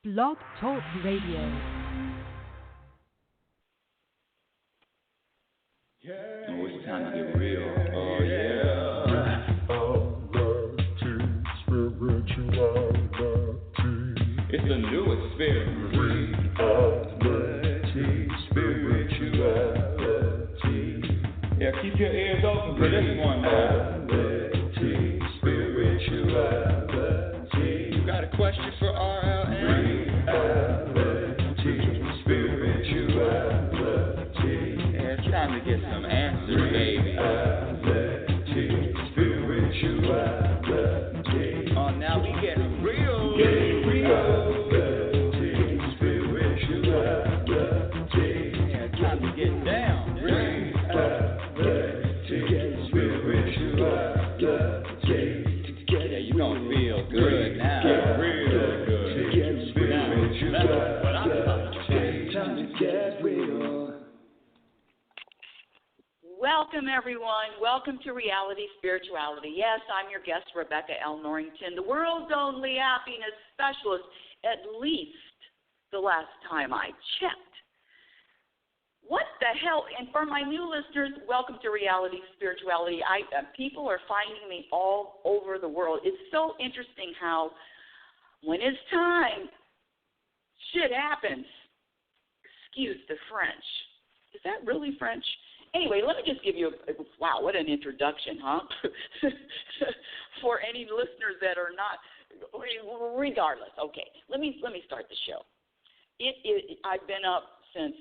Blog Talk Radio. Oh, it's time to get real. Oh, yeah. RealitySpirituality. It's the new experience. RealitySpirituality. Yeah, keep your ears open for this one, man. RealitySpirituality. You got a question for RLN? RealitySpirituality. Yeah, it's time to get some answers, baby. RealitySpirituality. Oh, now we get real. RealitySpirituality. Yeah, it's time to get down. RealitySpirituality. Yeah, you gonna feel good now. Real good. Now, that's what I'm talking about. Time to get real. Welcome, everyone. Welcome to Reality Spirituality. Yes, I'm your guest, Rebecca L. Norrington, the world's only happiness specialist, at least the last time I checked. What the hell? And for my new listeners, welcome to Reality Spirituality. People are finding me all over the world. It's so interesting how when it's time, shit happens. Excuse the French. Is that really French? Anyway, let me just give you wow, what an introduction, huh? For any listeners that are not, regardless. Okay, let me start the show. I've been up since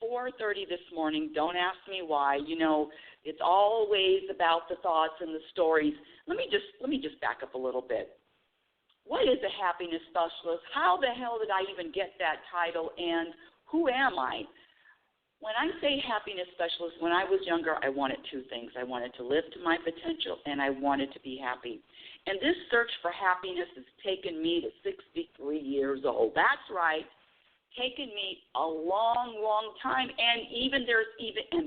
4:30 this morning. Don't ask me why. You know, it's always about the thoughts and the stories. Let me just back up a little bit. What is a happiness specialist? How the hell did I even get that title? And who am I? When I say happiness specialist, when I was younger, I wanted two things. I wanted to live to my potential, and I wanted to be happy. And this search for happiness has taken me to 63 years old. That's right, taken me a long, long time. And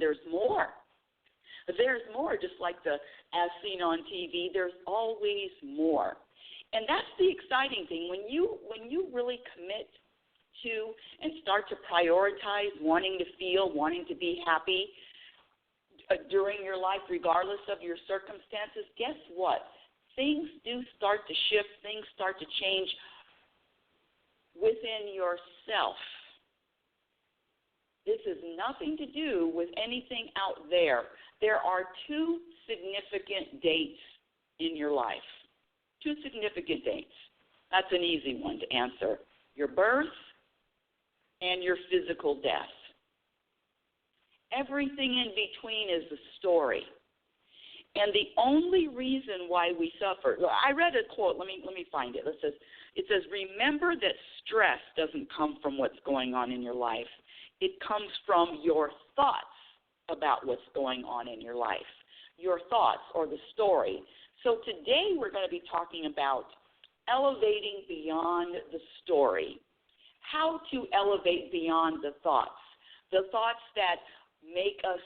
there's more. There's more, just like as seen on TV. There's always more, and that's the exciting thing when you really commit to and start to prioritize wanting to feel, wanting to be happy during your life, regardless of your circumstances. Guess what? Things do start to shift. Things start to change within yourself. This has nothing to do with anything out there. There are two significant dates in your life. Two significant dates. That's an easy one to answer. Your birth and your physical death. Everything in between is a story. And the only reason why we suffer, I read a quote, let me find it. It says, remember that stress doesn't come from what's going on in your life. It comes from your thoughts about what's going on in your life. Your thoughts or the story. So today we're going to be talking about elevating beyond the story. How to elevate beyond the thoughts that make us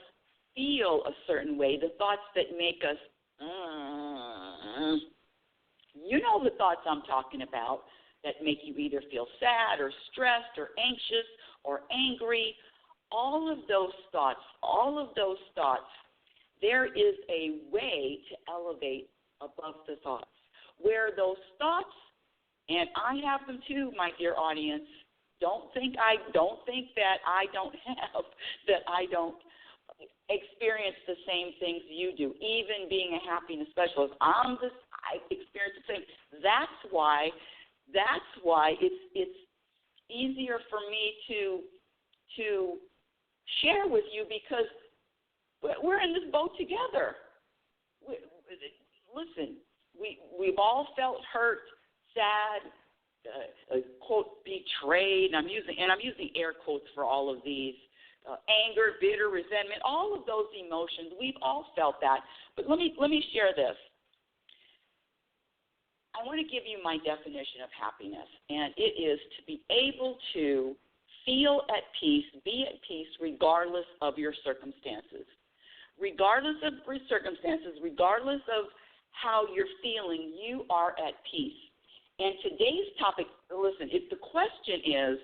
feel a certain way, the thoughts that make us, you know the thoughts I'm talking about, that make you either feel sad or stressed or anxious or angry. All of those thoughts, there is a way to elevate above the thoughts, where those thoughts, and I have them too, my dear audience. Don't think that I don't experience the same things you do. Even being a happiness specialist, I experience the same. That's why it's easier for me to share with you, because we're in this boat together. Listen, we've all felt hurt, sad, quote, betrayed, and I'm using air quotes for all of these, anger, bitter, resentment, all of those emotions. We've all felt that. But let me share this. I want to give you my definition of happiness, and it is to be able to feel at peace, be at peace regardless of your circumstances. Regardless of your circumstances, regardless of how you're feeling, you are at peace. And today's topic, listen, if the question is,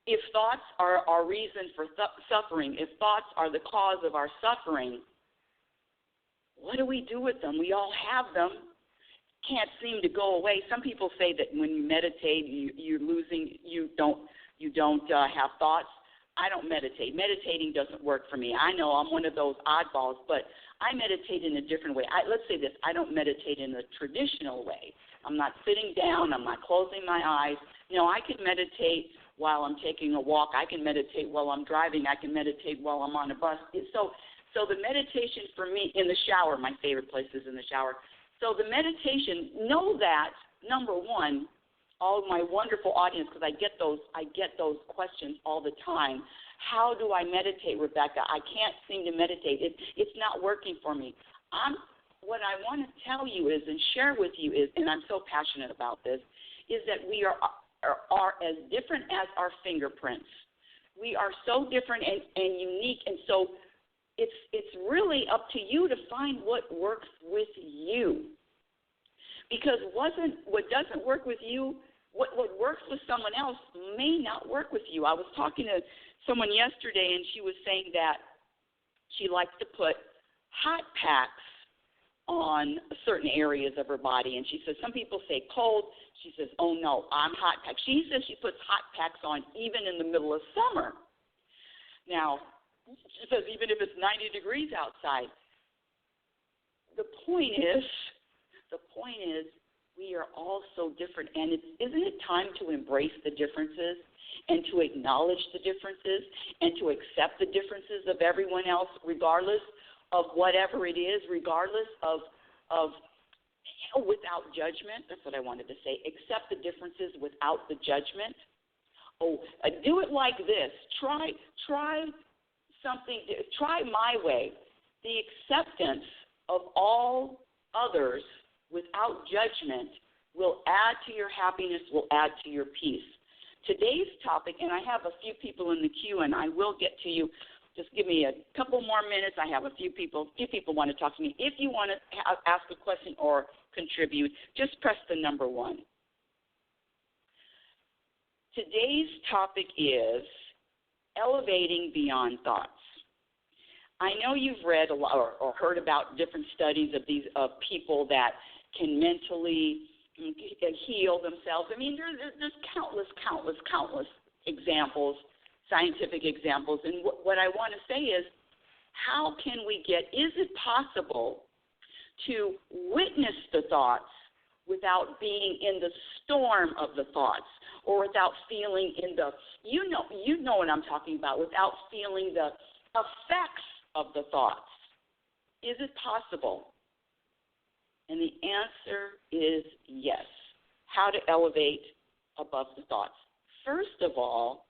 if thoughts are our reason for suffering, if thoughts are the cause of our suffering, what do we do with them? We all have them. Can't seem to go away. Some people say that when you meditate, you don't have thoughts. I don't meditate. Meditating doesn't work for me. I know I'm one of those oddballs, but I meditate in a different way. Let's say this. I don't meditate in the traditional way. I'm not sitting down. I'm not closing my eyes. I can meditate while I'm taking a walk. I can meditate while I'm driving. I can meditate while I'm on a bus. So the meditation for me, in the shower, my favorite place is in the shower. So the meditation, know that, number one, all my wonderful audience, because I get those questions all the time. How do I meditate, Rebecca? I can't seem to meditate. It's not working for me. What I want to tell you is, and share with you is, and I'm so passionate about this, is that we are as different as our fingerprints. We are so different and unique, and so it's really up to you to find what works with you. Because what doesn't work with you, what works with someone else may not work with you. I was talking to someone yesterday, and she was saying that she likes to put hot packs on certain areas of her body. And she says, some people say cold. She says, oh, no, I'm hot packed. She says she puts hot packs on even in the middle of summer. Now, she says even if it's 90 degrees outside. The point is we are all so different. And isn't it time to embrace the differences and to acknowledge the differences and to accept the differences of everyone else, regardless of whatever it is, regardless of without judgment? That's what I wanted to say. Accept the differences without the judgment. Do it like this. Try something. Try my way. The acceptance of all others without judgment will add to your happiness, will add to your peace. Today's topic, and I have a few people in the queue, and I will get to you. Just give me a couple more minutes. I have a few people want to talk to me. If you want to ask a question or contribute, just press the number 1. Today's topic is elevating beyond thoughts. I know you've read a lot or heard about different studies of people that can mentally heal themselves. I mean, there's countless examples, scientific examples. And what I want to say is, how can we is it possible to witness the thoughts without being in the storm of the thoughts, or without feeling in the, you know what I'm talking about, without feeling the effects of the thoughts? Is it possible? And the answer is yes. How to elevate above the thoughts. First of all,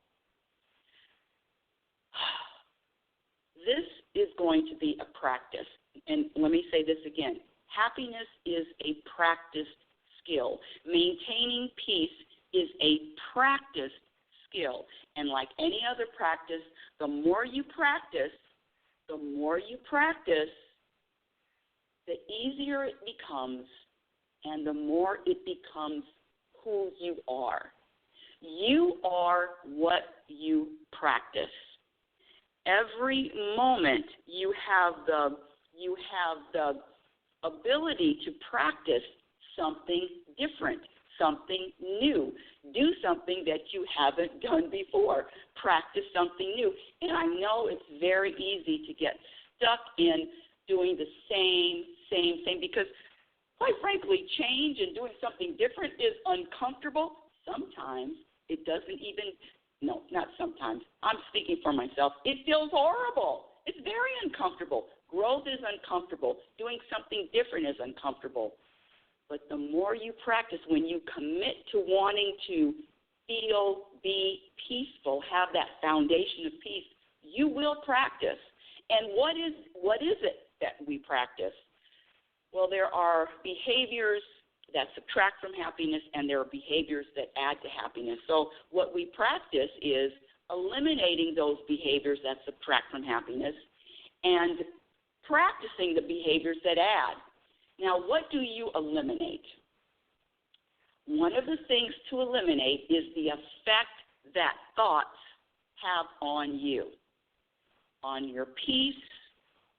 this is going to be a practice. And let me say this again. Happiness is a practiced skill. Maintaining peace is a practiced skill. And like any other practice, the more you practice, the easier it becomes, and the more it becomes who you are. You are what you practice. Every moment you have the ability to practice something different, something new. Do something that you haven't done before. Practice something new. And I know it's very easy to get stuck in doing the same because, quite frankly, change and doing something different is uncomfortable. Sometimes it doesn't even, no, not sometimes. I'm speaking for myself. It feels horrible. It's very uncomfortable. Growth is uncomfortable. Doing something different is uncomfortable. But the more you practice, when you commit to wanting to feel, be peaceful, have that foundation of peace, you will practice. And what is it that we practice? Well, there are behaviors that subtract from happiness, and there are behaviors that add to happiness. So what we practice is eliminating those behaviors that subtract from happiness and practicing the behaviors that add. Now, what do you eliminate? One of the things to eliminate is the effect that thoughts have on you, on your peace,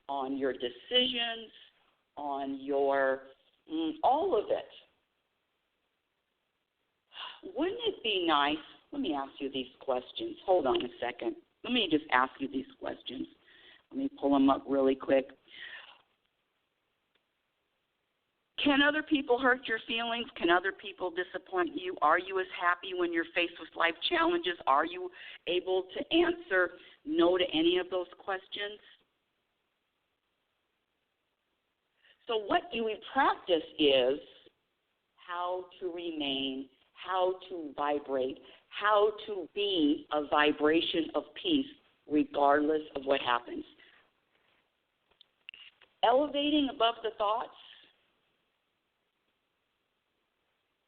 on your decisions, on your, all of it. Wouldn't it be nice, let me ask you these questions. Hold on a second. Let me just ask you these questions. Let me pull them up really quick. Can other people hurt your feelings? Can other people disappoint you? Are you as happy when you're faced with life challenges? Are you able to answer no to any of those questions? So what we practice is how to remain, how to vibrate, how to be a vibration of peace regardless of what happens. Elevating above the thoughts.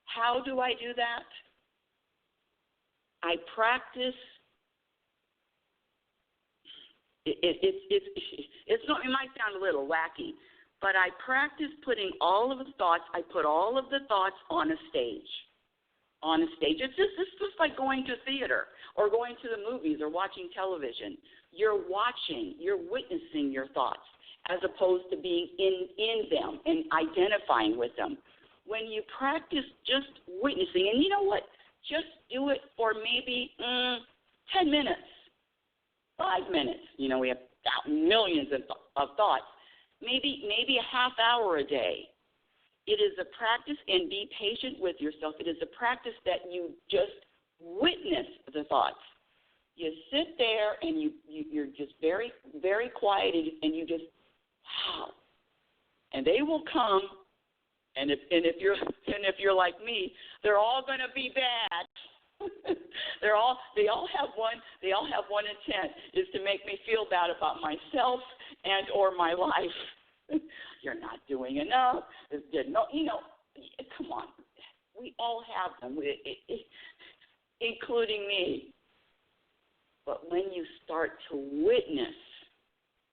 How do I do that? I practice. It's not. It might sound a little wacky, but I practice putting all of the thoughts. I put all of the thoughts on a stage. On a stage. It's just like going to theater or going to the movies or watching television. You're watching. You're witnessing your thoughts as opposed to being in them and identifying with them. When you practice just witnessing, and you know what, just do it for maybe 10 minutes, 5 minutes. You know, we have millions of thoughts. Maybe a half hour a day. It is a practice, and be patient with yourself. It is a practice that you just witness the thoughts. You sit there, and you're just very, very quiet, and you just, wow. And they will come. And if you're like me, they're all going to be bad. they all have one intent, is to make me feel bad about myself and or my life. You're not doing enough. Come on. We all have them, including me. But when you start to witness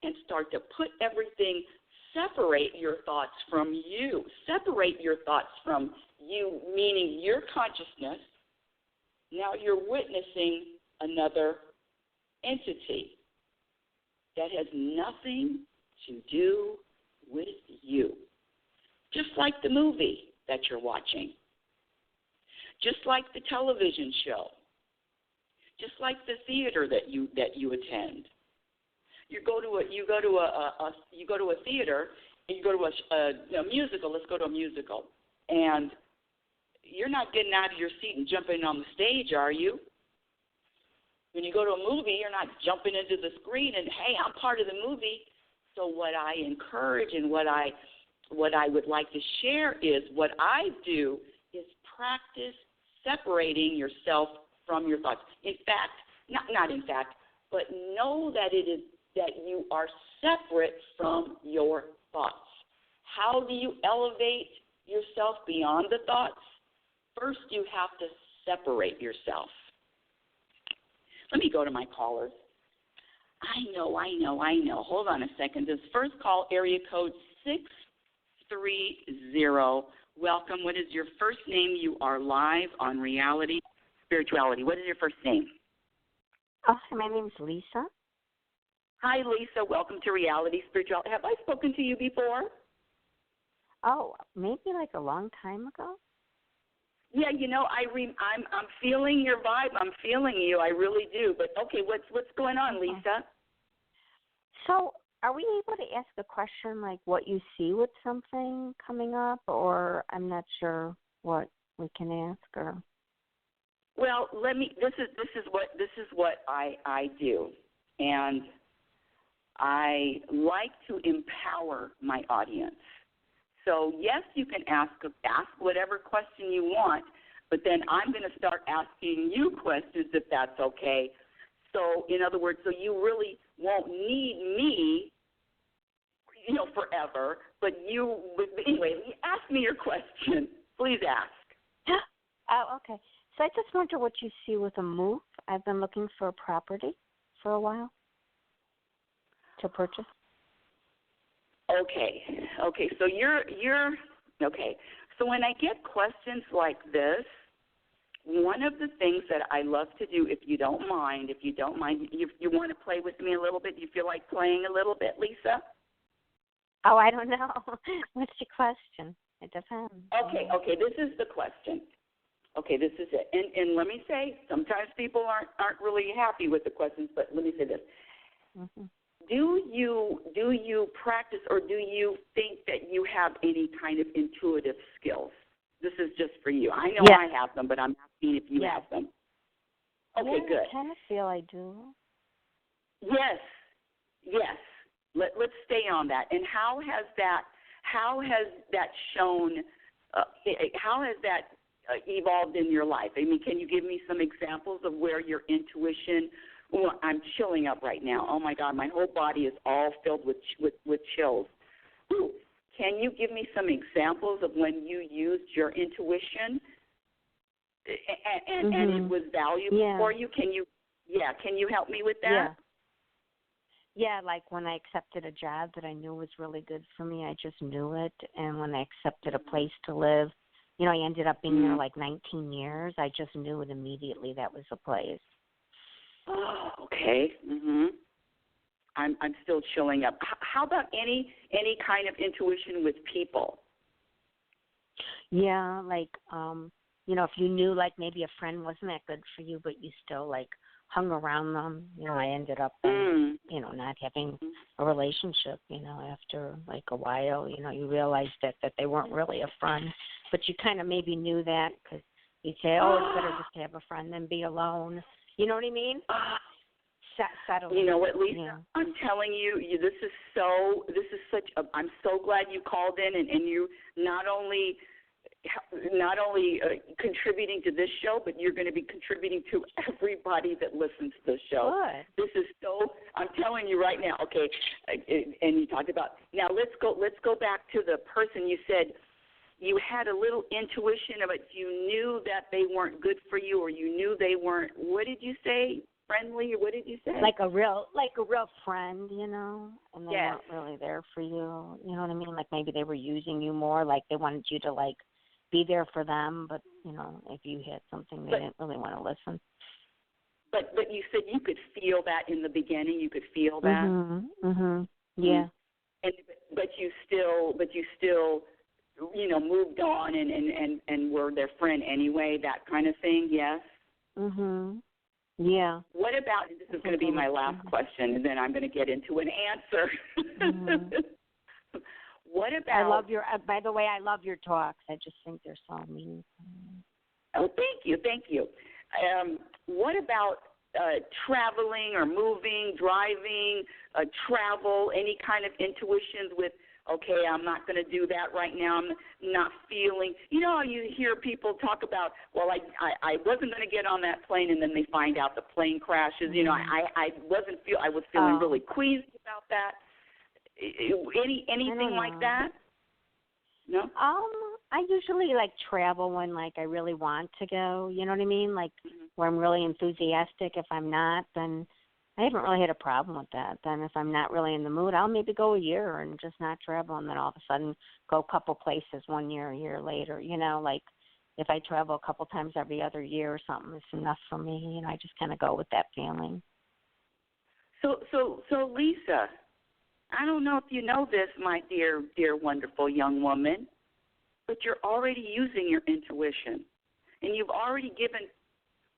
and start to put everything, separate your thoughts from you. Separate your thoughts from you, meaning your consciousness. Now you're witnessing another entity that has nothing to do with you. Just like the movie that you're watching. Just like the television show. Just like the theater that you attend. You go to a theater, and you go to a musical. Let's go to a musical, and you're not getting out of your seat and jumping on the stage, are you? When you go to a movie, you're not jumping into the screen and, hey, I'm part of the movie. So what I encourage and what I would like to share is what I do is practice separating yourself from your thoughts. In fact, not in fact, but know that it is that you are separate from your thoughts. How do you elevate yourself beyond the thoughts? First, you have to separate yourself. Let me go to my callers. I know. Hold on a second. This first call, area code 630. Welcome. What is your first name? You are live on Reality Spirituality. What is your first name? Oh, my name is Lisa. Hi, Lisa. Welcome to Reality Spirituality. Have I spoken to you before? Oh, maybe like a long time ago. Yeah, I'm feeling your vibe. I'm feeling you. I really do. But okay, what's going on, Lisa? So, are we able to ask a question like what you see with something coming up, or I'm not sure what we can ask, or? Well, This is what I do, and I like to empower my audience. So, yes, you can ask whatever question you want, but then I'm going to start asking you questions if that's okay. So, in other words, so you really won't need me, forever, but anyway, ask me your question. Please ask. Oh, okay. So I just wonder what you see with a move. I've been looking for a property for a while to purchase. Okay. So you're okay. So when I get questions like this, one of the things that I love to do, if you don't mind, you want to play with me a little bit? Do you feel like playing a little bit, Lisa? Oh, I don't know. What's your question? It depends. Okay. This is the question. Okay, this is it. And let me say, sometimes people aren't really happy with the questions, but let me say this. Mm-hmm. Do you practice, or do you think that you have any kind of intuitive skills? This is just for you. I know I have them, but I'm asking if you have them. Okay, good. I kind of feel I do. Yes. Let's stay on that. And how has that shown? How has that evolved in your life? I mean, can you give me some examples of where your intuition? Well, I'm chilling up right now. Oh my God, my whole body is all filled with chills. Ooh. Can you give me some examples of when you used your intuition and it was valuable for you? Can you help me with that? Yeah, like when I accepted a job that I knew was really good for me, I just knew it. And when I accepted a place to live, I ended up being there like 19 years. I just knew it immediately that was the place. Oh, okay. I'm still chilling up. How about any kind of intuition with people? Yeah, like if you knew like maybe a friend wasn't that good for you, but you still like hung around them. I ended up not having a relationship. After like a while, you realized that they weren't really a friend, but you kind of maybe knew that because you'd say, it's better just to have a friend than be alone. You know what I mean? Settle. You know what, Lisa? Yeah. I'm telling you, this is such a. I'm so glad you called in, and you not only contributing to this show, but you're going to be contributing to everybody that listens to the show. Good. This is so. I'm telling you right now. Okay, and you talked about. Now let's go back to the person you said. You had a little intuition, but you knew that they weren't good for you, or you knew they weren't. What did you say? Friendly, or what did you say? Like a real friend, and they weren't really there for you. You know what I mean? Like maybe they were using you more. Like they wanted you to like be there for them, but if you had something, they didn't really want to listen. But you said you could feel that in the beginning. You could feel that. Yeah. And but you still. Moved on and were their friend anyway, that kind of thing, yes? Yeah. What about, this is going to be my last question, and then I'm going to get into an answer. What about... by the way, I love your talks. I just think they're so meaningful. Oh, thank you. What about traveling or moving, driving, travel, any kind of intuitions with, okay, I'm not going to do that right now. I'm not feeling. You hear people talk about, well, I wasn't going to get on that plane, and then they find out the plane crashes. I was feeling really queasy about that. Anything like that? No. I usually like travel when like I really want to go. You know what I mean? Like where I'm really enthusiastic. If I'm not, then I haven't really had a problem with that. Then if I'm not really in the mood, I'll maybe go a year and just not travel, and then all of a sudden go a couple places 1 year, a year later. Like if I travel a couple times every other year or something, it's enough for me. I just kind of go with that feeling. So Lisa, I don't know if you know this, my dear, wonderful young woman, but you're already using your intuition, and you've already given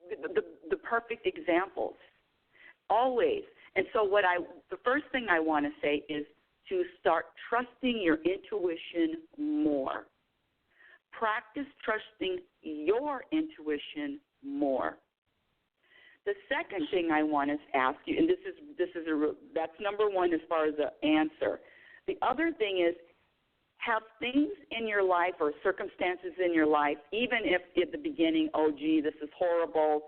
the perfect examples. Always. And so the first thing I want to say is to start trusting your intuition more. Practice trusting your intuition more. The second thing I want to ask you, and that's number one as far as the answer. The other thing is, have things in your life or circumstances in your life, even if at the beginning, oh, gee, this is horrible.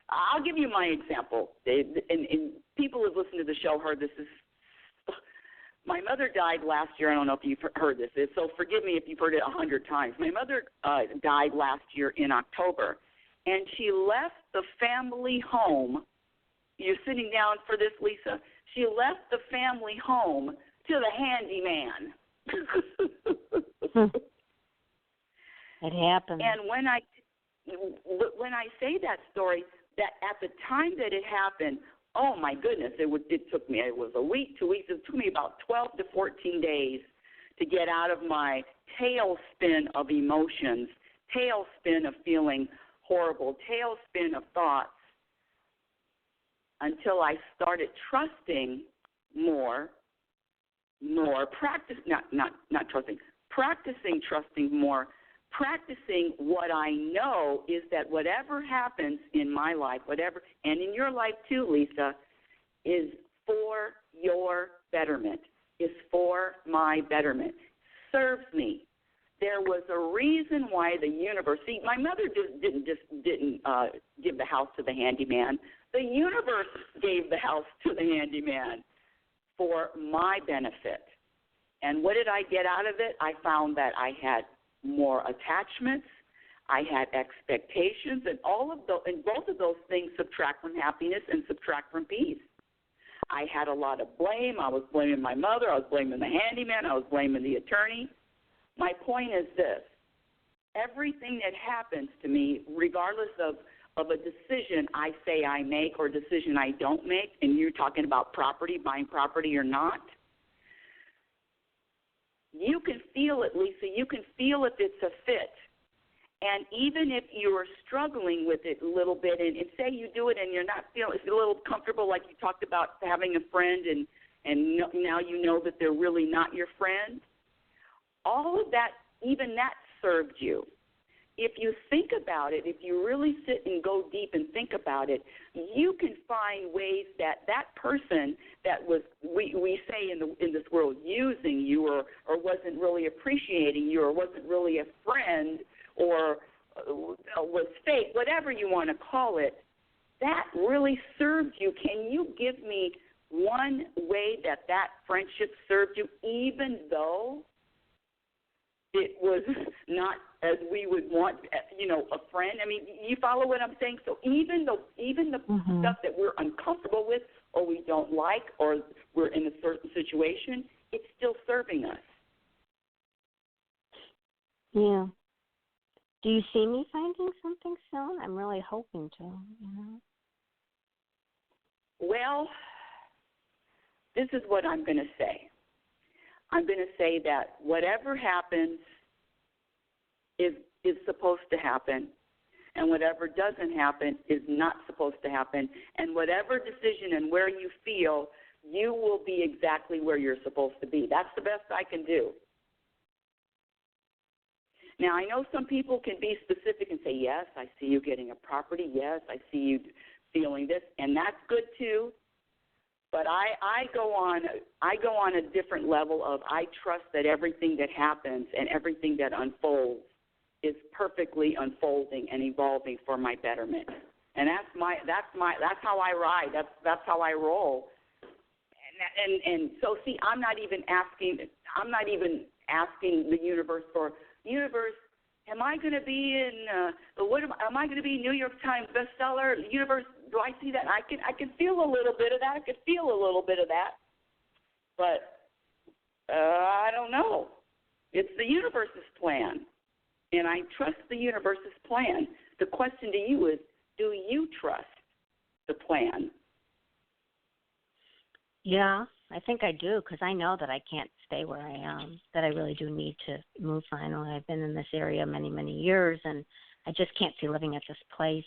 I'll give you my example. And people who have listened to the show heard this. My mother died last year. I don't know if you've heard this. So forgive me if you've heard it 100 times. My mother died last year in October, and she left the family home. You're sitting down for this, Lisa. She left the family home to the handyman. It happens. And when I say that story, that at the time that it happened, oh my goodness, it was a week, 2 weeks. It took me about 12 to 14 days to get out of my tailspin of emotions, tailspin of feeling horrible, tailspin of thoughts, until I started trusting practicing trusting more, practicing what I know is that whatever happens in my life, and in your life too, Lisa, is for your betterment, is for my betterment, serves me. There was a reason why the universe, see, my mother didn't give the house to the handyman. The universe gave the house to the handyman for my benefit. And what did I get out of it? I found that I had more attachments, I had expectations, and both of those things subtract from happiness and subtract from peace. I had a lot of blame. I was blaming my mother. I was blaming the handyman. I was blaming the attorney. My point is this. Everything that happens to me, regardless of a decision I say I make or a decision I don't make, and you're talking about property, buying property or not, you can feel it, Lisa. You can feel if it's a fit. And even if you are struggling with it a little bit, and say you do it and you're not feeling a little comfortable, like you talked about having a friend and now you know that they're really not your friend, all of that, even that served you. If you think about it, if you really sit and go deep and think about it, you can find ways that person that was, we say in this world, using you or wasn't really appreciating you or wasn't really a friend or was fake, whatever you want to call it, that really served you. Can you give me one way that friendship served you, even though it was not as we would want, a friend? I mean, you follow what I'm saying? So even the stuff that we're uncomfortable with or we don't like or we're in a certain situation, it's still serving us. Yeah. Do you see me finding something soon? I'm really hoping to, Well, this is what I'm going to say. I'm going to say that whatever happens is supposed to happen, and whatever doesn't happen is not supposed to happen, and whatever decision and where you feel, you will be exactly where you're supposed to be. That's the best I can do. Now, I know some people can be specific and say, yes, I see you getting a property. Yes, I see you feeling this, and that's good too. But I go on a different level of I trust that everything that happens and everything that unfolds is perfectly unfolding and evolving for my betterment. And that's how I ride. That's how I roll. And so see, I'm not even asking the universe for. Universe, am I going to be in? Am I going to be New York Times bestseller? Universe, do I see that? I can feel a little bit of that. I could feel a little bit of that, but I don't know. It's the universe's plan, and I trust the universe's plan. The question to you is, do you trust the plan? Yeah, I think I do, because I know that I can't stay where I am, that I really do need to move finally. I've been in this area many, many years, and I just can't see living at this place,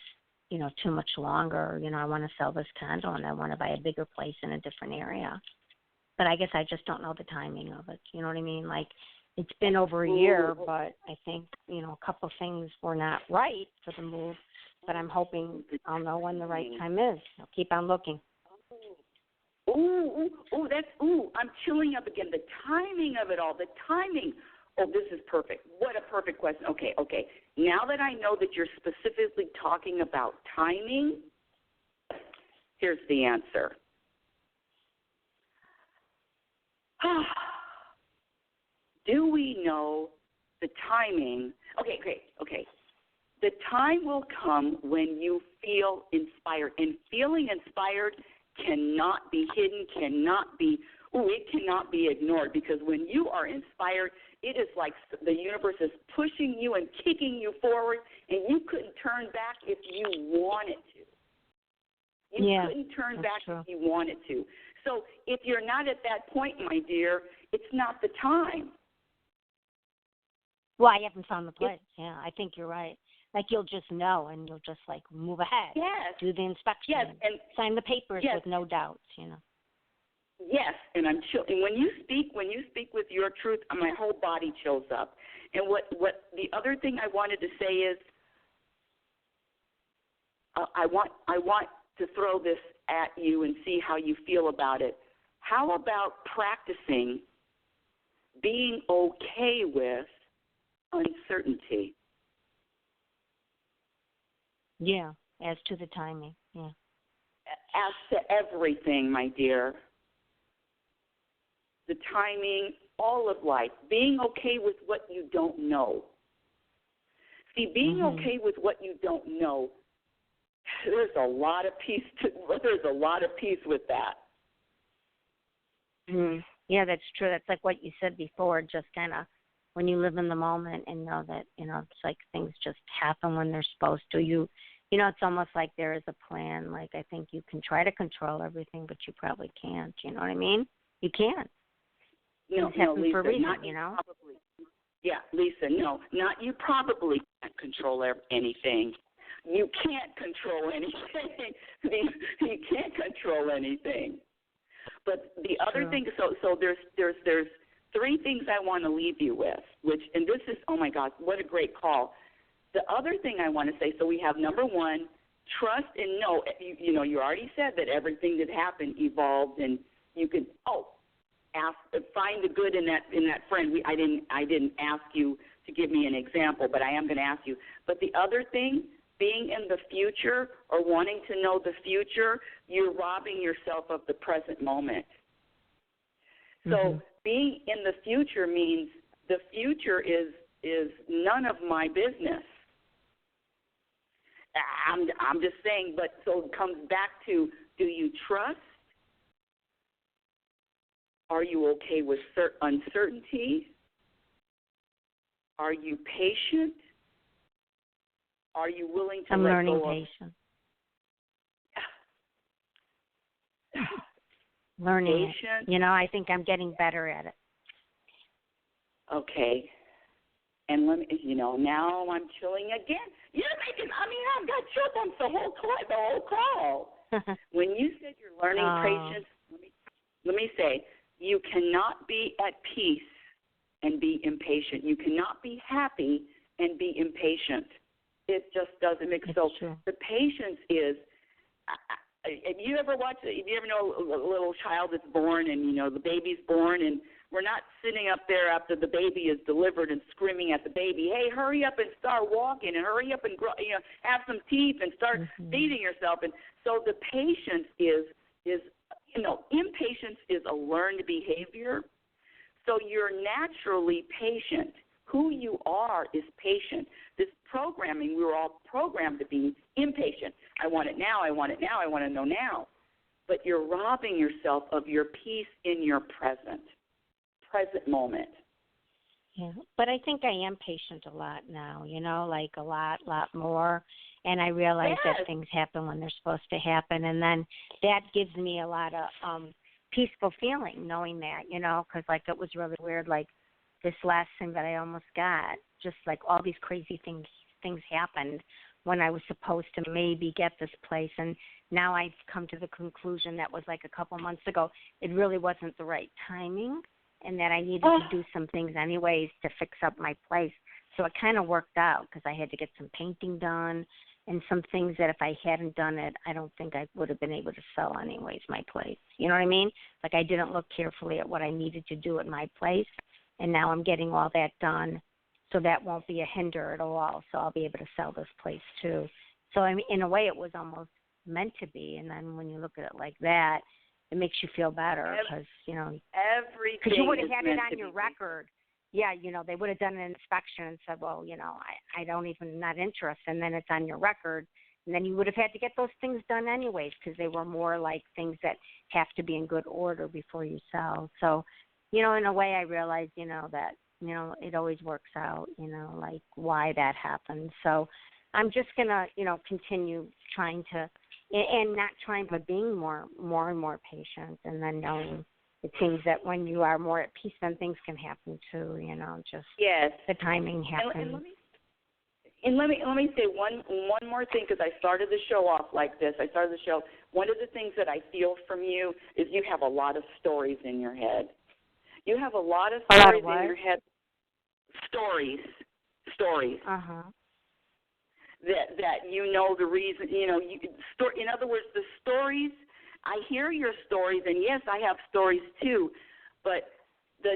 too much longer. I want to sell this condo, and I want to buy a bigger place in a different area. But I guess I just don't know the timing of it. You know what I mean? Like, it's been over a year, but I think, a couple of things were not right for the move, but I'm hoping I'll know when the right time is. I'll keep on looking. I'm chilling up again. The timing of it all, the timing. Oh, this is perfect. What a perfect question. Okay. Now that I know that you're specifically talking about timing, here's the answer. Do we know the timing? Okay, great. Okay. The time will come when you feel inspired, and feeling inspired cannot be hidden, cannot be, it cannot be ignored, because when you are inspired, it is like the universe is pushing you and kicking you forward, and you couldn't turn back if you wanted to. You couldn't turn back if you wanted to. So if you're not at that point, my dear, it's not the time. Well, I haven't found the place. Yeah, I think you're right. Like, you'll just know, and you'll just, like, move ahead. Yes. Do the inspection. Yes. And sign the papers with no doubts, you know. Yes, and I'm chill. And when you speak with your truth, my whole body chills up. And what the other thing I wanted to say is, I want to throw this at you and see how you feel about it. How about practicing being okay with uncertainty? Yeah, as to the timing. Yeah. As to everything, my dear. The timing, all of life, being okay with what you don't know. See, being okay with what you don't know, there's a lot of peace with that. Yeah, that's true. That's like what you said before, just kind of when you live in the moment and know that, you know, it's like things just happen when they're supposed to. You know, it's almost like there is a plan. Like, I think you can try to control everything, but you probably can't. You know what I mean? You can't. No, Lisa, for a reason, not you know? Probably. Yeah, Lisa, no, not you probably can't control anything. You can't control anything. You can't control anything. But the other thing, so there's three things I want to leave you with, and this is, oh my God, what a great call. The other thing I want to say, so we have number one, trust and know. You know, you already said that everything that happened evolved, and you could find the good in that friend. I didn't ask you to give me an example, but I am going to ask you. But the other thing, being in the future or wanting to know the future, you're robbing yourself of the present moment. So being in the future means the future is none of my business. I'm just saying, but so it comes back to, do you trust? Are you okay with uncertainty? Are you patient? Are you willing to I'm let learning go patience. Learning patient. it. You know, I think I'm getting better at it. Okay. And let me, now I'm chilling again. You're making, I've got chill bumps the whole call. When you said you're learning patience, let me say, you cannot be at peace and be impatient. You cannot be happy and be impatient. It just doesn't make sense. So the patience is, if you ever know a little child that's born and, the baby's born, and we're not sitting up there after the baby is delivered and screaming at the baby, hey, hurry up and start walking, and hurry up and have some teeth and start feeding yourself. And so the patience is impatience is a learned behavior. So you're naturally patient. Who you are is patient. This programming, we were all programmed to be impatient. I want it now, I want it now, I want to know now. But you're robbing yourself of your peace in your present moment. Yeah, but I think I am patient a lot now, like a lot more. And I realize that things happen when they're supposed to happen. And then that gives me a lot of peaceful feeling knowing that, because, like, it was really weird, like, this last thing that I almost got, just like all these crazy things happened when I was supposed to maybe get this place. And now I've come to the conclusion that was like a couple months ago, it really wasn't the right timing, and that I needed to do some things anyways to fix up my place. So it kind of worked out because I had to get some painting done and some things that if I hadn't done it, I don't think I would have been able to sell anyways, my place. You know what I mean? Like, I didn't look carefully at what I needed to do at my place. And now I'm getting all that done, so that won't be a hinder at all. So I'll be able to sell this place too. So in a way, it was almost meant to be. And then when you look at it like that, it makes you feel better because everything. Because you would have had it on your record. Yeah, they would have done an inspection and said, well, I don't even, not interested. And then it's on your record, And then you would have had to get those things done anyways because they were more like things that have to be in good order before you sell. So, in a way I realized, that, it always works out, like why that happened. So I'm just going to, continue trying to, and not trying, but being more and more patient, and then knowing it seems that when you are more at peace, then things can happen too, just yes. the timing happens. And let me say one more thing, because I started the show off like this. One of the things that I feel from you is you have a lot of stories in your head. You have a lot of stories in your head. Stories. Uh-huh. That the reason, in other words, the stories, I hear your stories, and yes, I have stories too, but the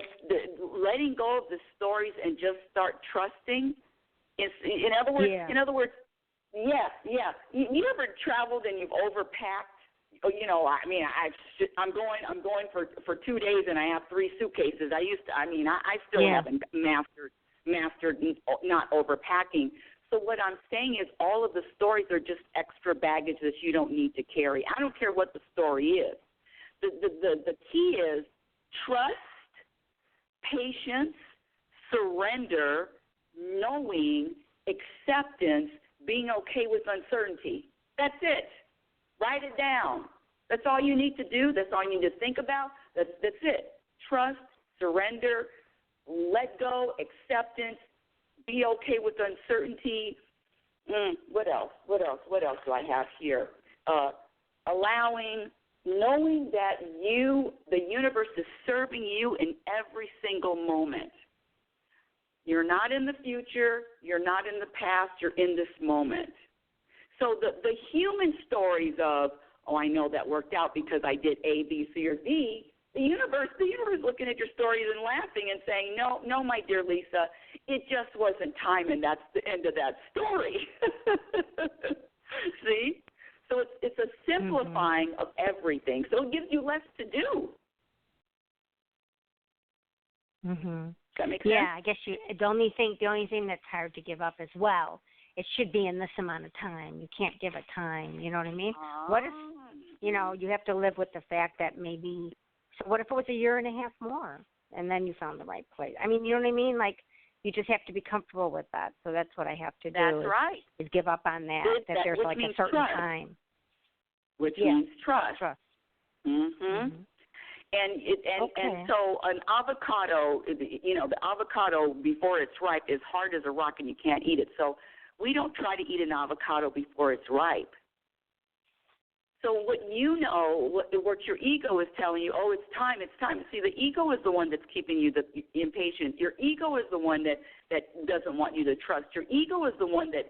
letting go of the stories and just start trusting is, in other words, yeah. You ever traveled and you've overpacked? I'm going for 2 days and I have 3 suitcases. I still haven't mastered not overpacking. So what I'm saying is all of the stories are just extra baggage that you don't need to carry. I don't care what the story is. The key is trust, patience, surrender, knowing, acceptance, being okay with uncertainty. That's it. Write it down. That's all you need to do. That's all you need to think about. That's it. Trust, surrender, let go, acceptance, be okay with uncertainty. What else do I have here? Allowing, knowing that the universe is serving you in every single moment. You're not in the future. You're not in the past. You're in this moment. So the human stories of, I know that worked out because I did A, B, C, or D. The universe looking at your stories and laughing and saying, no, my dear Lisa, it just wasn't time, and that's the end of that story. See? So it's a simplifying of everything. So it gives you less to do. Mm-hmm. Does that make sense? Yeah, I guess the only thing that's hard to give up as well, it should be in this amount of time. You can't give it time. You know what I mean? What if, you have to live with the fact that maybe, so what if it was a year and a half more and then you found the right place? You know what I mean? Like, you just have to be comfortable with that. So that's what I have to do. That's right. Is give up on that there's like a certain trust. time. Which means trust. Mm-hmm. And so an avocado, the avocado before it's ripe is hard as a rock and you can't eat it. So we don't try to eat an avocado before it's ripe. So what what your ego is telling you, it's time. See, the ego is the one that's keeping you impatient. Your ego is the one that doesn't want you to trust. Your ego is the one that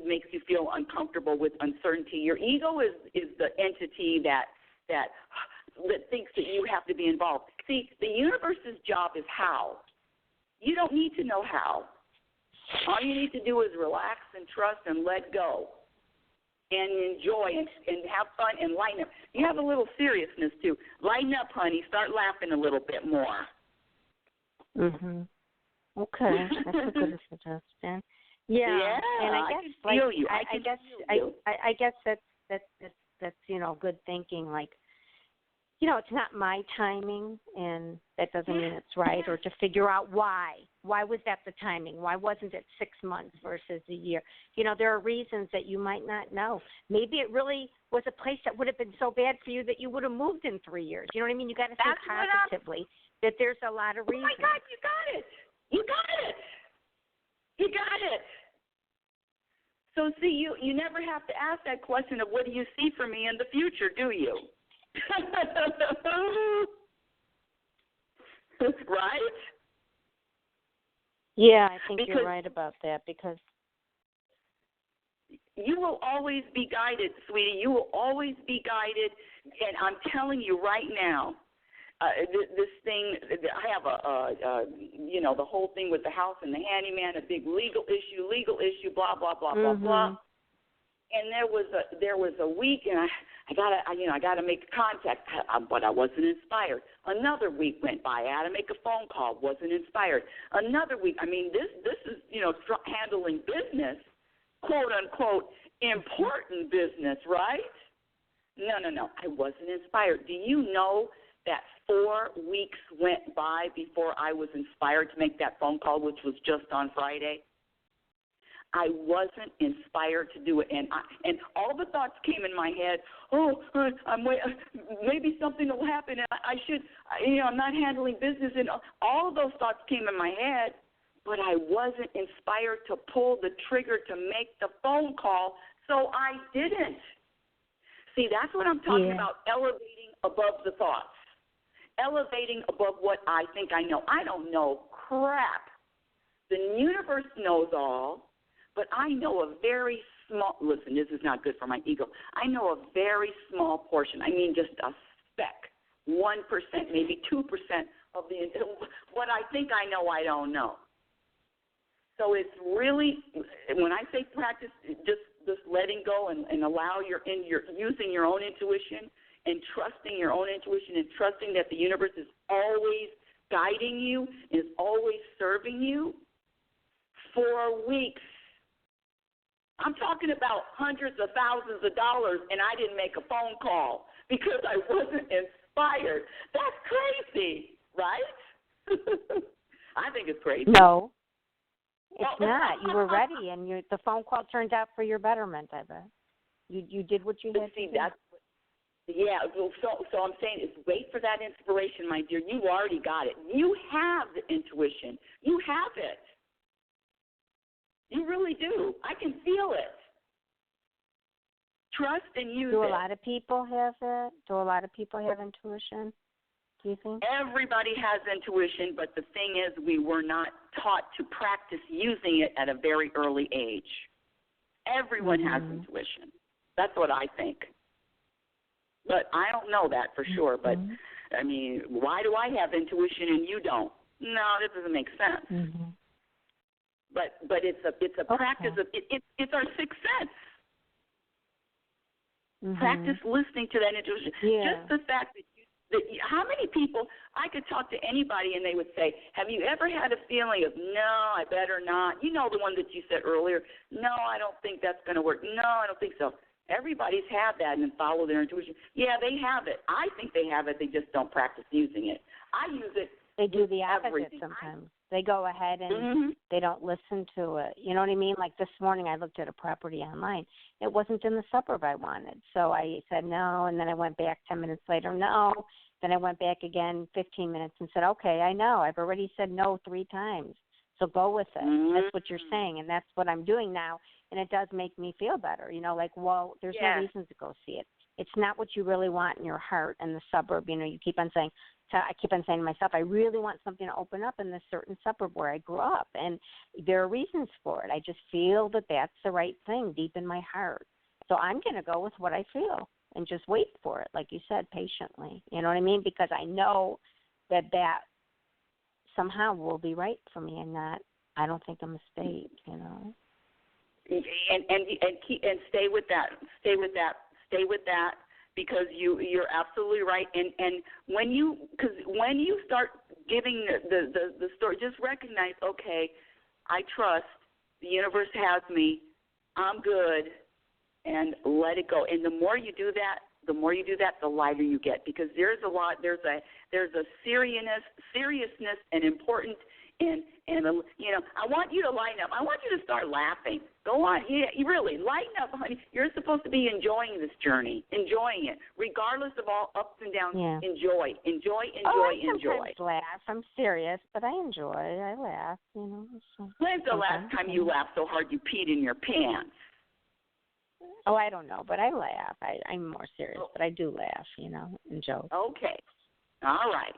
makes you feel uncomfortable with uncertainty. Your ego is the entity that thinks that you have to be involved. See, the universe's job is how. You don't need to know how. All you need to do is relax and trust and let go and enjoy and have fun and lighten up. You have a little seriousness, too. Lighten up, honey. Start laughing a little bit more. Mhm. Okay, that's a good suggestion. Yeah, and I guess I guess that's good thinking. Like, it's not my timing, and that doesn't mean it's right. Or to figure out why. Why was that the timing? Why wasn't it 6 months versus a year? There are reasons that you might not know. Maybe it really was a place that would have been so bad for you that you would have moved in 3 years. You know what I mean? You got to think positively that there's a lot of reasons. Oh my God, you got it. You got it. So see, you never have to ask that question of what do you see for me in the future, do you? Right? Yeah, I think you're right about that because you will always be guided, sweetie. You will always be guided, and I'm telling you right now, this thing, I have the whole thing with the house and the handyman, a big legal issue, blah blah blah blah blah. And there was a week, and I gotta make contact, but I wasn't inspired. Another week went by. I had to make a phone call. Wasn't inspired. Another week. This is handling business. quote-unquote important business, right? No. I wasn't inspired. Do you know that 4 weeks went by before I was inspired to make that phone call, which was just on Friday? I wasn't inspired to do it, and all the thoughts came in my head. Maybe something will happen, and I should, I'm not handling business, and all of those thoughts came in my head, but I wasn't inspired to pull the trigger to make the phone call, so I didn't. See, that's what I'm talking about, elevating above the thoughts, elevating above what I think I know. I don't know crap. The universe knows all. But I know a very small, listen, this is not good for my ego. I know a very small portion. I mean just a speck, 1%, maybe 2% of what I think I know I don't know. So it's really, when I say practice, just letting go and allow using your own intuition and trusting your own intuition and trusting that the universe is always guiding you, is always serving you. 4 weeks. I'm talking about hundreds of thousands of dollars, and I didn't make a phone call because I wasn't inspired. That's crazy, right? I think it's crazy. No, it's not. You were ready, and the phone call turned out for your betterment, I bet. You did what you had to do. So I'm saying is wait for that inspiration, my dear. You already got it. You have the intuition. You have it. You really do. I can feel it. Trust and use it. Do a lot of people have it? Do a lot of people have intuition, do you think? Everybody has intuition, but the thing is we were not taught to practice using it at a very early age. Everyone has intuition. That's what I think. But I don't know that for sure. But, I mean, why do I have intuition and you don't? No, that doesn't make sense. But it's a practice of it's our sixth sense. Practice listening to that intuition. Just the fact that how many people I could talk to anybody and they would say, "Have you ever had a feeling of no, I better not?" You know the one that you said earlier. No, I don't think that's going to work. No, I don't think so. Everybody's had that and follow their intuition. Yeah, they have it. I think they have it. They just don't practice using it. I use it. They do the opposite sometimes. They go ahead and they don't listen to it. You know what I mean? Like this morning I looked at a property online. It wasn't in the suburb I wanted. So I said no, and then I went back 10 minutes later, no. Then I went back again 15 minutes and said, okay, I know. I've already said no 3 times. So go with it. That's what you're saying, and that's what I'm doing now. And it does make me feel better. You know, like, well, there's no reason to go see it. It's not what you really want in your heart in the suburb. You know, you keep on saying, I keep on saying to myself, I really want something to open up in this certain suburb where I grew up. And there are reasons for it. I just feel that that's the right thing deep in my heart. So I'm going to go with what I feel and just wait for it, like you said, patiently. You know what I mean? Because I know that somehow will be right for me and not, I don't think, a mistake, you know. And stay with that. Stay with that. Because you're absolutely right, and when you start giving the story, just recognize, okay, I trust the universe has me, I'm good, and let it go. And the more you do that, the lighter you get, because there's a seriousness and important. And I want you to lighten up. I want you to start laughing. Go on. Yeah, you really, lighten up, honey. You're supposed to be enjoying this journey, enjoying it, regardless of all ups and downs. Yeah. Enjoy. I sometimes laugh. I'm serious, but I enjoy. I laugh, you know. So when's the last time you laughed so hard you peed in your pants? Oh, I don't know, but I laugh. I'm more serious, but I do laugh, you know, and joke. Okay. All right.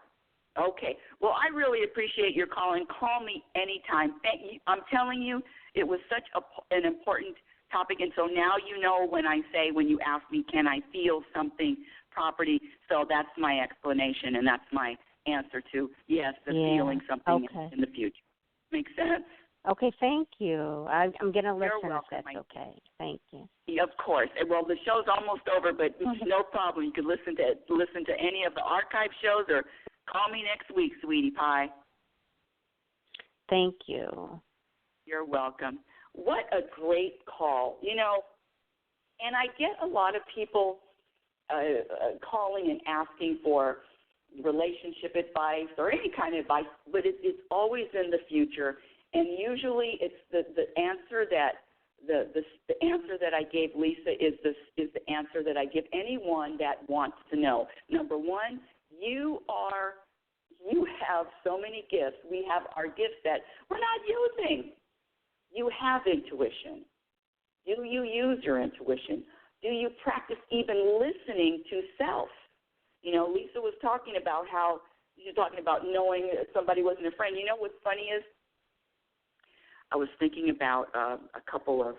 Okay. Well, I really appreciate your calling. Call me anytime. Thank you. I'm telling you, it was such an important topic, and so now you know when you ask me, can I feel something, property, so that's my explanation, and that's my answer to, yes, feeling something in the future. Make sense? Okay, thank you. I'm going to listen welcome, if that's okay. Thank you. Yeah, of course. Well, the show's almost over, but no problem. You can listen to any of the archive shows or call me next week, sweetie pie. Thank you. You're welcome. what a great call. You know, and I get a lot of people calling and asking for relationship advice or any kind of advice, but it's always in the future. And usually it's the answer that the answer that I gave Lisa is the answer that I give anyone that wants to know. Number one, you have so many gifts. We have our gifts that we're not using. You have intuition. Do you use your intuition? Do you practice even listening to self? You know, Lisa was talking about how she was talking about knowing that somebody wasn't a friend. You know what's funny is I was thinking about a couple of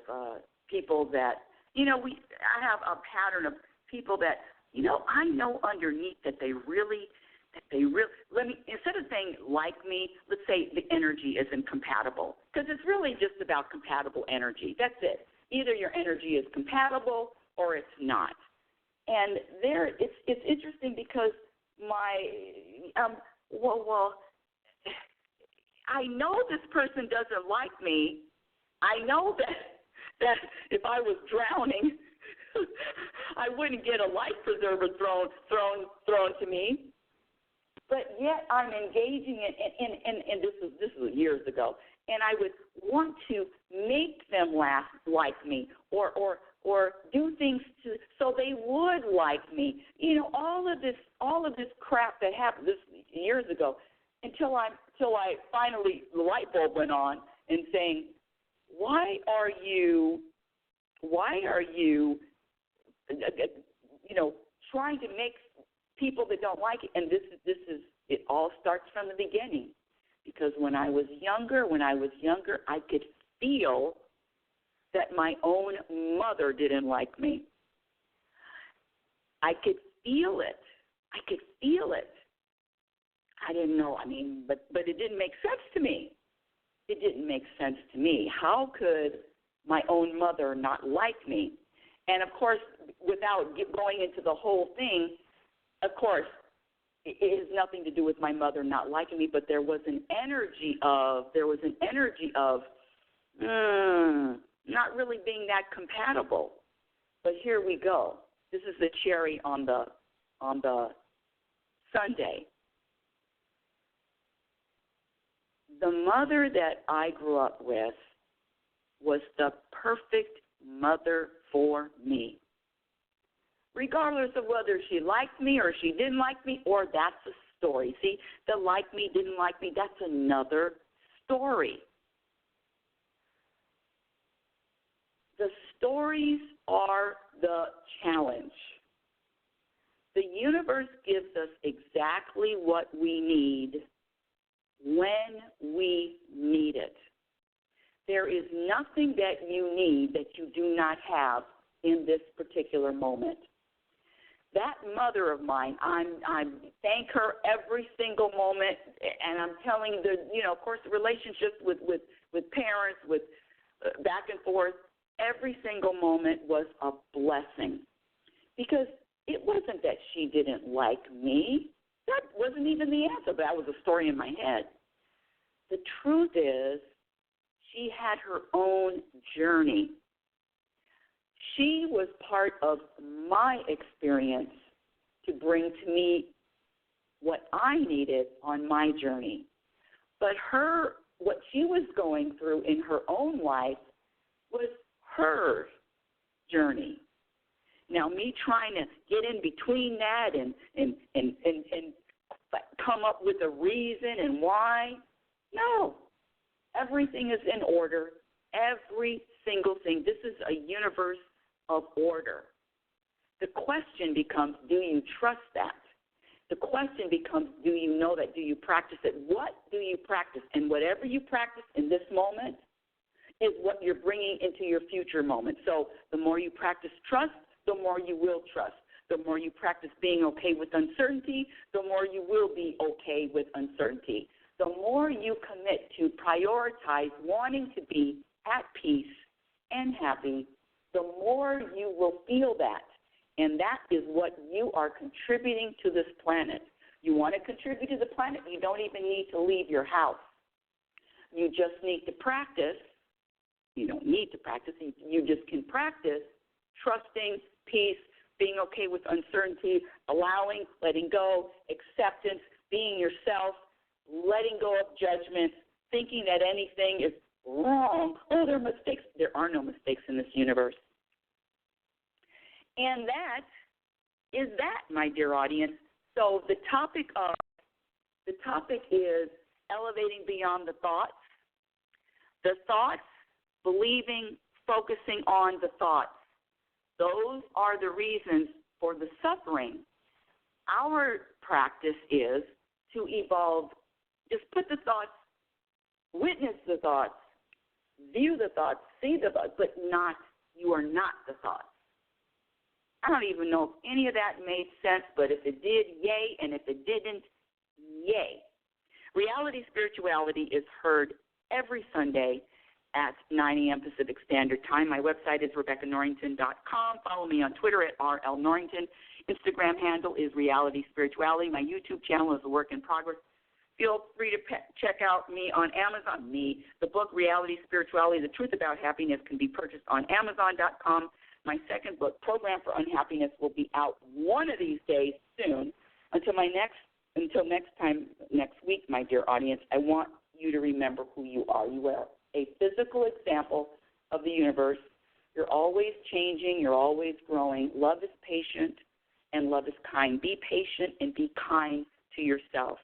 people that, you know, I have a pattern of people that, you know, I know underneath that they really, let me, instead of saying like me, let's say the energy isn't compatible, because it's really just about compatible energy. That's it. Either your energy is compatible or it's not. And there, it's interesting because I know this person doesn't like me. I know that if I was drowning, I wouldn't get a life preserver thrown to me. But yet I'm engaging in this was years ago, and I would want to make them laugh like me, or do things so they would like me. You know, all of this crap that happened this years ago, until I finally, the light bulb went on and saying, why are you trying to make people that don't like it? And this is it all starts from the beginning, because when I was younger, I could feel that my own mother didn't like me. I could feel it. I didn't know. I mean, but it didn't make sense to me. It didn't make sense to me. How could my own mother not like me? And of course, without going into the whole thing, of course, it has nothing to do with my mother not liking me, but there was an energy of not really being that compatible. But here we go. This is the cherry on the sundae. The mother that I grew up with was the perfect mother for me, regardless of whether she liked me or she didn't like me, or that's a story. See, the like me, didn't like me, that's another story. The stories are the challenge. The universe gives us exactly what we need when we need it. There is nothing that you need that you do not have in this particular moment. That mother of mine, I thank her every single moment, and I'm telling of course, the relationships with parents, with back and forth, every single moment was a blessing, because it wasn't that she didn't like me. That wasn't even the answer. That was a story in my head. The truth is, she had her own journey. She was part of my experience to bring to me what I needed on my journey. But what she was going through in her own life was her journey. Now, me trying to get in between that and come up with a reason and why, no. Everything is in order, every single thing. This is a universe of order. The question becomes, do you trust that? The question becomes, do you know that? Do you practice it? What do you practice? And whatever you practice in this moment is what you're bringing into your future moment. So the more you practice trust, the more you will trust. The more you practice being okay with uncertainty, the more you will be okay with uncertainty. The more you commit to prioritize wanting to be at peace and happy, the more you will feel that. And that is what you are contributing to this planet. You want to contribute to the planet, you don't even need to leave your house. You just need to practice You don't need to practice. You just can practice trusting, peace, being okay with uncertainty, allowing, letting go, acceptance, being yourself, letting go of judgment, thinking that anything is wrong. Oh, there are mistakes. There are no mistakes in this universe. And that is that, my dear audience. So the topic is elevating beyond the thoughts. The thoughts, believing, focusing on the thoughts. Those are the reasons for the suffering. Our practice is to evolve. Just put the thoughts, witness the thoughts, view the thoughts, see the thoughts, but you are not the thoughts. I don't even know if any of that made sense, but if it did, yay, and if it didn't, yay. Reality Spirituality is heard every Sunday at 9 a.m. Pacific Standard Time. My website is RebeccaNorrington.com. Follow me on Twitter at RLNorrington. Instagram handle is Reality Spirituality. My YouTube channel is a work in progress. Feel free to check out me on Amazon. The book, Reality Spirituality, The Truth About Happiness, can be purchased on Amazon.com. My second book, Program for Unhappiness, will be out one of these days soon. Until next time, next week, my dear audience, I want you to remember who you are. You are a physical example of the universe. You're always changing. You're always growing. Love is patient and love is kind. Be patient and be kind to yourself.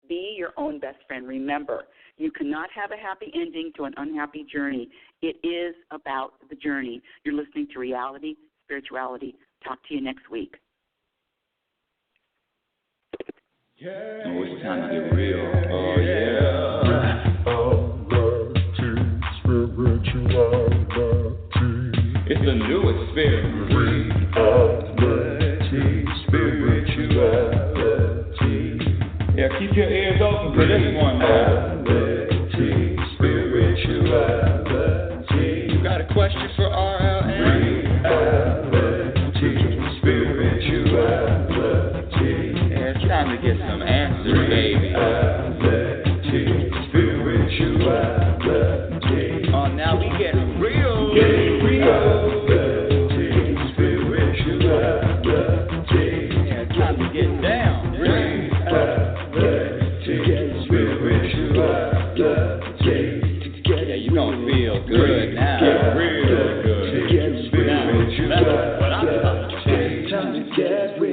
Be your own best friend. Remember, you cannot have a happy ending to an unhappy journey. It is about the journey. You're listening to Reality Spirituality. Talk to you next week. Oh, it's time to get real. Oh, yeah. It's the new experience. Reality Spirituality. Yeah, keep your ears open for this one, man. Reality Spirituality. You got a question for RLN? Reality Spirituality. Yeah, it's time to get some answers, baby. Reality Spirituality. Oh, now we getting real. Getting real. Reality Spirituality. Yeah, it's time to get down. Yeah, you gonna feel good now. Real good. Now, that's what I'm talking about. Time to get real.